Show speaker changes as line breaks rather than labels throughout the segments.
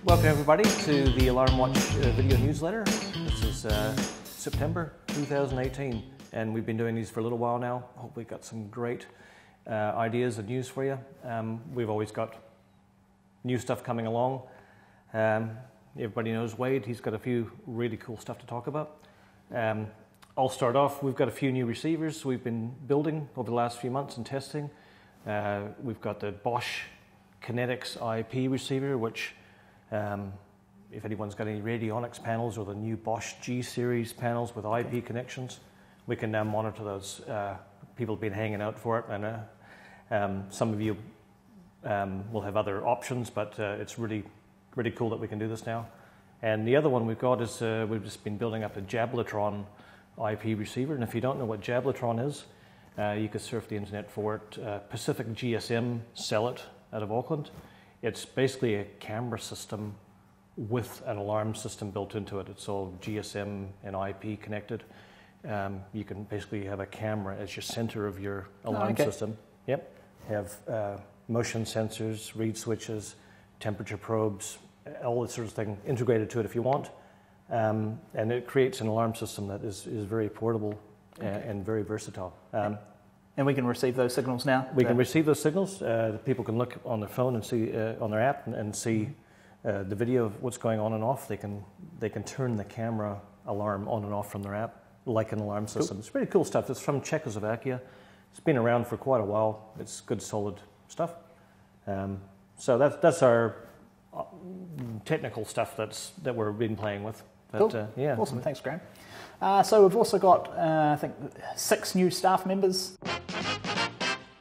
Welcome everybody to the Alarm Watch video newsletter. This is September 2018 and we've been doing these for a little while now. Hopefully got some great ideas and news for you. We've always got new stuff coming along. Everybody knows Wade, he's got a few really cool stuff to talk about. I'll start off, we've got a few new receivers we've been building over the last few months and testing. We've got the Bosch Kinetics IP receiver, which if anyone's got any radionics panels or the new Bosch G-series panels with IP connections, we can now monitor those. People have been hanging out for it, and some of you will have other options, but it's really cool that we can do this now. And the other one we've got is we've just been building up a Jabletron IP receiver, and if you don't know what Jabletron is, you could surf the internet for it. Pacific GSM sell it out of Auckland. It's basically a camera system with an alarm system built into it. It's all GSM and IP connected. You can basically have a camera as your center of your alarm system. Yep. Have motion sensors, read switches, temperature probes, all this sort of thing integrated to it if you want. And it creates an alarm system that is very portable and very versatile.
And we can receive those signals now?
We can receive those signals. People can look on their phone and see on their app and see the video of what's going on and off. They can turn the camera alarm on and off from their app like an alarm system. Cool. It's pretty cool stuff. It's from Czechoslovakia. It's been around for quite a while. It's good, solid stuff. So that's our technical stuff that we've been playing with. But,
cool.
Yeah.
Awesome. Thanks, Graham. So we've also got, I think, 6 new staff members.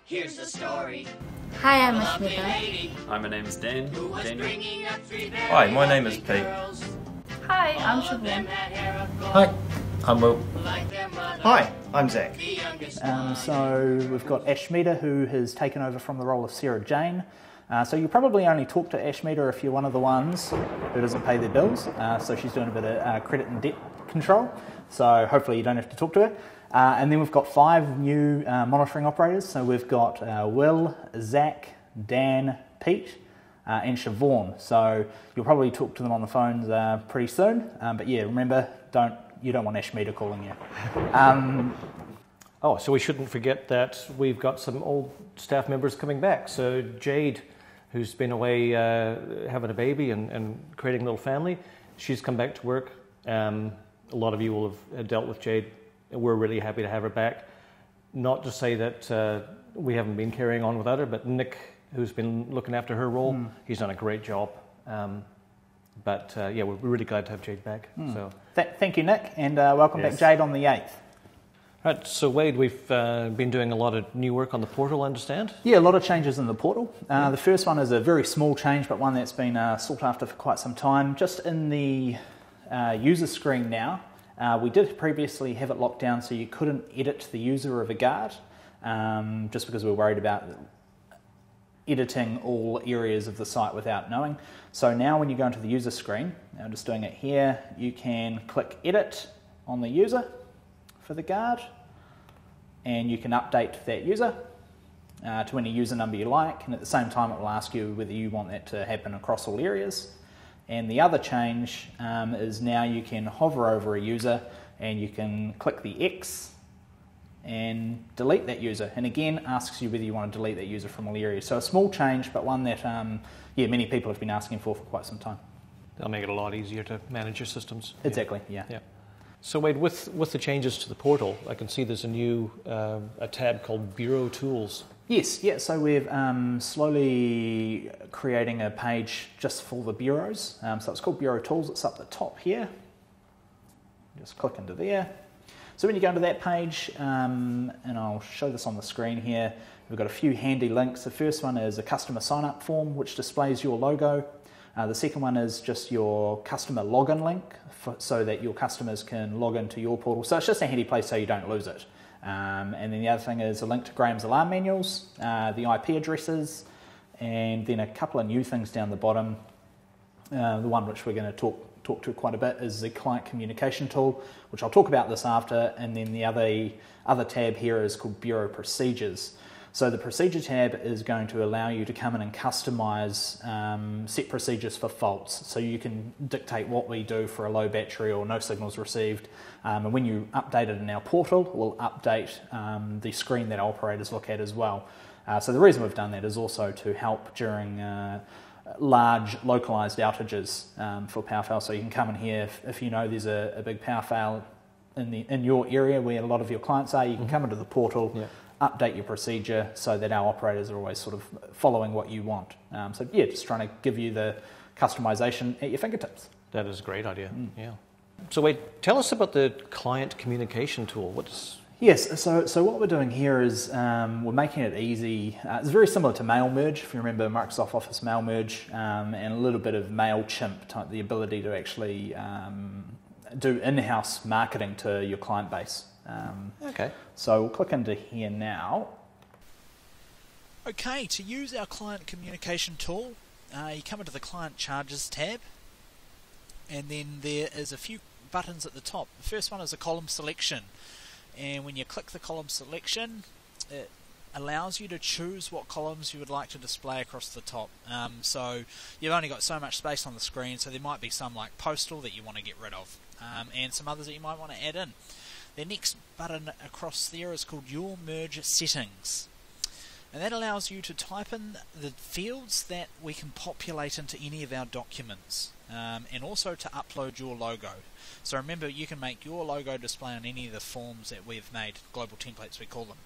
Here's the story.
Hi, I'm Ashmita.
Hi, my name is Dan.
Hi, my name is Pete.
Hi, I'm Shubham.
Hi, I'm Will.
Hi, I'm Zach.
So we've got Ashmita, who has taken over from the role of Sarah Jane. So you probably only talk to Ashmita if you're one of the ones who doesn't pay their bills. So she's doing a bit of credit and debt control. So hopefully you don't have to talk to her. And then we've got 5 new monitoring operators. So we've got Will, Zach, Dan, Pete, and Siobhan. So you'll probably talk to them on the phones pretty soon. But yeah, remember, you don't want Ashmita calling you.
Oh, so we shouldn't forget that we've got some old staff members coming back. So Jade, who's been away having a baby and creating a little family, she's come back to work. A lot of you will have dealt with Jade. We're really happy to have her back. Not to say that we haven't been carrying on without her, but Nick, who's been looking after her role, he's done a great job. But yeah, we're really glad to have Jade back. So
thank you, Nick, and welcome back, Jade, on the 8th.
Right, so Wade, we've been doing a lot of new work on the portal, I understand?
Yeah, a lot of changes in the portal. The first one is a very small change, but one that's been sought after for quite some time. Just in the user screen now, we did previously have it locked down so you couldn't edit the user of a guard, just because we were worried about editing all areas of the site without knowing. So now when you go into the user screen, I'm just doing it here, you can click edit on the user for the guard, and you can update that user to any user number you like, and at the same time it will ask you whether you want that to happen across all areas. And the other change is now you can hover over a user and you can click the X and delete that user, and again asks you whether you want to delete that user from all areas. So a small change, but one that yeah, many people have been asking for quite some time.
That'll make it a lot easier to manage your systems.
Exactly, yeah.
So Wade, with the changes to the portal, I can see there's a new a tab called Bureau Tools.
Yes, yeah, so we're slowly creating a page just for the bureaus. So it's called Bureau Tools, it's up the top here. Just click into there. So when you go into that page, and I'll show this on the screen here, we've got a few handy links. The first one is a customer sign-up form, which displays your logo. The second one is just your customer login link, so that your customers can log into your portal. So it's just a handy place so you don't lose it. And then the other thing is a link to Graham's alarm manuals, the IP addresses, and then a couple of new things down the bottom. The one which we're going to talk to quite a bit is the client communication tool, which I'll talk about this after, and then the other tab here is called Bureau Procedures. So the procedure tab is going to allow you to come in and customize set procedures for faults. So you can dictate what we do for a low battery or no signals received. And when you update it in our portal, we'll update the screen that our operators look at as well. So the reason we've done that is also to help during large localized outages for power fail. So you can come in here if you know there's a big power fail in your area where a lot of your clients are, you can come into the portal, update your procedure so that our operators are always sort of following what you want. So yeah, just trying to give you the customization at your fingertips.
That is a great idea, yeah. So wait, tell us about the client communication tool.
Yes, so what we're doing here is we're making it easy. It's very similar to Mail Merge, if you remember Microsoft Office Mail Merge, and a little bit of MailChimp type, the ability to actually do in-house marketing to your client base.
Okay.
So we'll click into here now.
Okay, to use our client communication tool, you come into the Client Charges tab, and then there is a few buttons at the top. The first one is a column selection. And when you click the column selection, it allows you to choose what columns you would like to display across the top. So you've only got so much space on the screen, so there might be some like postal that you want to get rid of, and some others that you might want to add in. The next button across there is called Your Merge Settings. And that allows you to type in the fields that we can populate into any of our documents, and also to upload your logo. So remember, you can make your logo display on any of the forms that we've made, global templates we call them.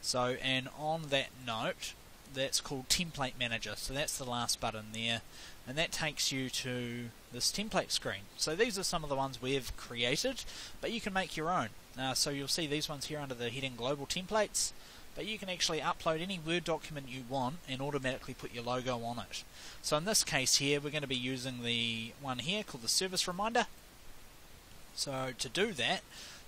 So, and on that note, that's called Template Manager. So that's the last button there, and that takes you to this template screen. So these are some of the ones we've created, but you can make your own. So you'll see these ones here under the heading Global Templates. But you can actually upload any Word document you want and automatically put your logo on it. So in this case here, we're going to be using the one here called the Service Reminder. So to do that,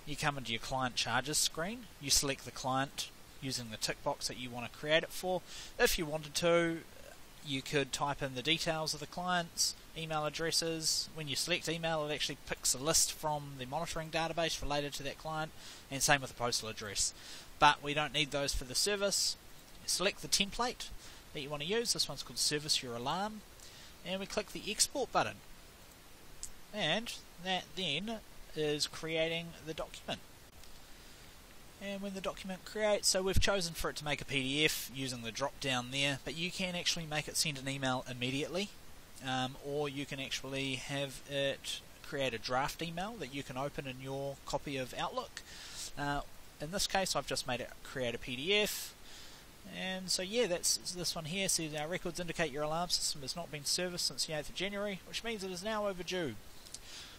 you come into your Client Charges screen, you select the client using the tick box that you want to create it for. If you wanted to, you could type in the details of the clients, email addresses. When you select email, it actually picks a list from the monitoring database related to that client, and same with the postal address. But we don't need those for the service. Select the template that you want to use. This one's called Service Your Alarm. And we click the Export button. And that then is creating the document. And when the document creates, so we've chosen for it to make a PDF using the drop down there, but you can actually make it send an email immediately, or you can actually have it create a draft email that you can open in your copy of Outlook. In this case, I've just made it create a PDF, and so yeah, that's this one here. Says our records indicate your alarm system has not been serviced since the 8th of January, which means it is now overdue.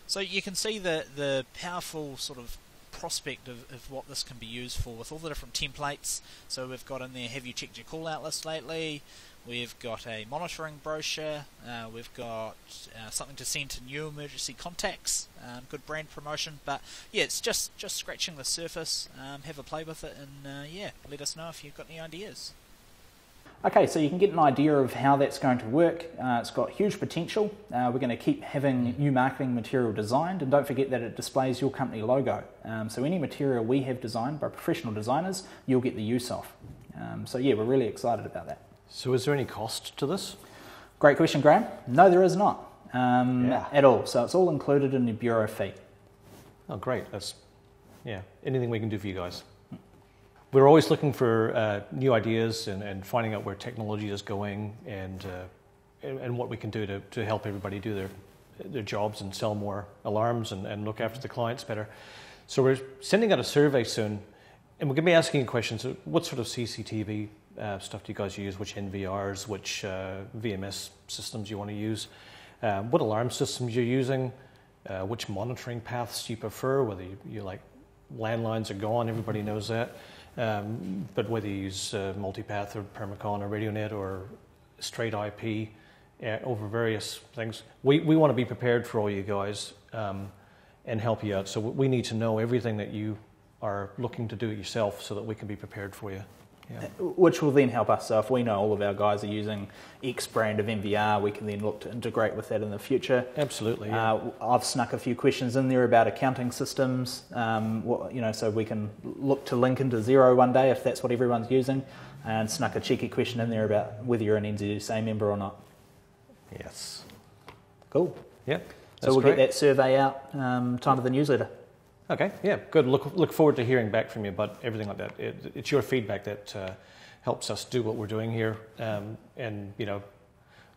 So you can see the powerful sort of prospect of what this can be used for with all the different templates. So we've got in there, have you checked your call out list lately? We've got a monitoring brochure, we've got something to send to new emergency contacts, good brand promotion, but yeah, it's just scratching the surface. Have a play with it, and yeah, let us know if you've got any ideas.
Okay, so you can get an idea of how that's going to work. It's got huge potential. We're going to keep having new marketing material designed, and don't forget that it displays your company logo. So any material we have designed by professional designers, you'll get the use of. So yeah, we're really excited about that.
So is there any cost to this?
Great question, Graham. No, there is not at all. So it's all included in the bureau fee.
Oh, great. That's, yeah, anything we can do for you guys. We're always looking for new ideas and finding out where technology is going and what we can do to help everybody do their jobs and sell more alarms and look after the clients better. So we're sending out a survey soon, and we're going to be asking you questions. What sort of CCTV stuff do you guys use? Which NVRs, which VMS systems you want to use? What alarm systems you're using? Which monitoring paths do you prefer? Whether you like landlines are gone, everybody knows that. But whether you use multipath or Permacon or RadioNet or straight IP over various things, we want to be prepared for all you guys and help you out. So we need to know everything that you are looking to do yourself so that we can be prepared for you.
which will then help us. So if we know all of our guys are using X brand of MVR, we can then look to integrate with that in the future.
Absolutely. Yeah.
I've snuck a few questions in there about accounting systems, so we can look to link into Xero one day if that's what everyone's using, and snuck a cheeky question in there about whether you're an NZSA member or not.
Yes.
Cool.
Yeah.
So we'll get that survey out time of the newsletter.
Okay, yeah, good. Look forward to hearing back from you about everything like that. It's your feedback that helps us do what we're doing here. And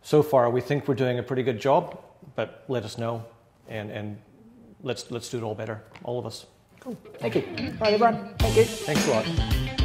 so far we think we're doing a pretty good job, but let us know, and let's do it all better, all of us.
Cool. Thank you. All right, everyone. Thank you.
Thanks a lot.